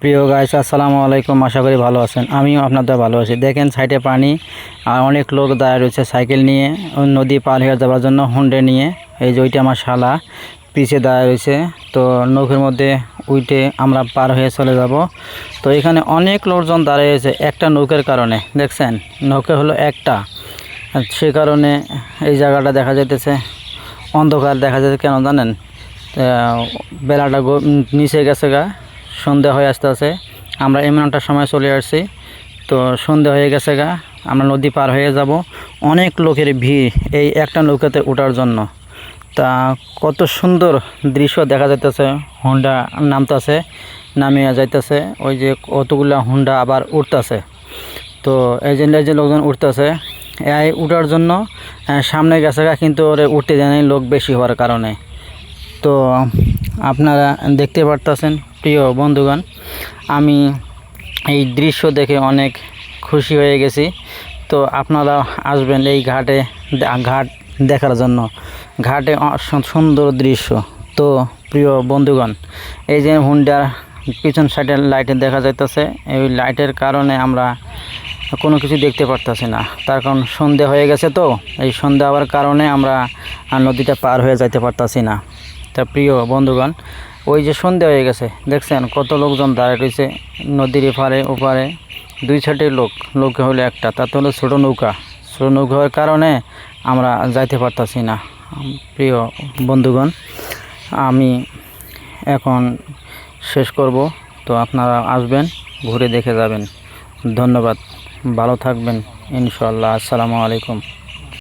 প্রিয় গাইস, আসসালামু আলাইকুম। আশা করি ভালো আছেন। আমিও আপনাদের ভালো আছি। দেখেন সাইডে পানি আর অনেক লোক দাঁড়িয়ে রয়েছে সাইকেল নিয়ে নদী পার হয়ে যাওয়ার জন্য হুন্ডে নিয়ে। এই যে ওইটা আমার শালা পিছিয়ে দাঁড়িয়ে রয়েছে। তো নৌকের মধ্যে উইটে আমরা পার হয়ে চলে যাব। তো এখানে অনেক লোকজন দাঁড়িয়ে রয়েছে একটা নৌকার কারণে। দেখছেন নৌকা হলো একটা, সে কারণে এই জায়গাটা দেখা যাইতেছে অন্ধকার দেখা যাচ্ছে। কেন জানেন? বেলাটা নিচে গেছে গা, সন্ধ্যা হয়ে আসতেছে। আমরা এমন একটা সময় চলে আসছি, তো সন্ধ্যা হয়ে গেছে গা, আমরা নদী পার হয়ে যাব। অনেক লোকের ভিড় এই একটা নৌকাতে ওঠার জন্য। তা কত সুন্দর দৃশ্য দেখা যাইতেছে। হুন্ডা নামতেছে, নামিয়ে যাইতেছে। ওই যে কতগুলা হুন্ডা আবার উঠতেছে। তো এই যে লোকজন উঠতেছে এই উঠার জন্য সামনে গেছে গা, কিন্তু ওরে উঠতে দেয় নাই লোক বেশি হওয়ার কারণে। তো আপনারা দেখতে পারতেছেন প্রিয় বন্ধুগণ, আমি এই দৃশ্য দেখে অনেক খুশি হয়ে গেছি। তো আপনারা আসবেন এই ঘাট দেখার জন্য। ঘাটে সুন্দর দৃশ্য। তো প্রিয় বন্ধুগণ, এই যে হুন্ডার পিছন সাইডের লাইটে দেখা যাইতেছে, এই লাইটের কারণে আমরা কোনো কিছু দেখতে পারতেছি না। তার কারণ সন্ধে হয়ে গেছে। তো এই সন্ধে হওয়ার কারণে আমরা নদীটা পার হয়ে যাইতে পারতেছি না। তা প্রিয় বন্ধুগণ, ওই যে সন্ধে হয়ে গেছে, দেখছেন কত লোকজন দাঁড়িয়ে রয়েছে নদীর এপারে ওপারে। দুই সাইডে লোক হলো একটা, তাতে হলো ছোটো নৌকা হওয়ার কারণে আমরা যাইতে পারতাছি না। প্রিয় বন্ধুগণ, আমি এখন শেষ করব। তো আপনারা আসবেন, ঘুরে দেখে যাবেন। ধন্যবাদ, ভালো থাকবেন ইনশাআল্লাহ। আসসালামু আলাইকুম।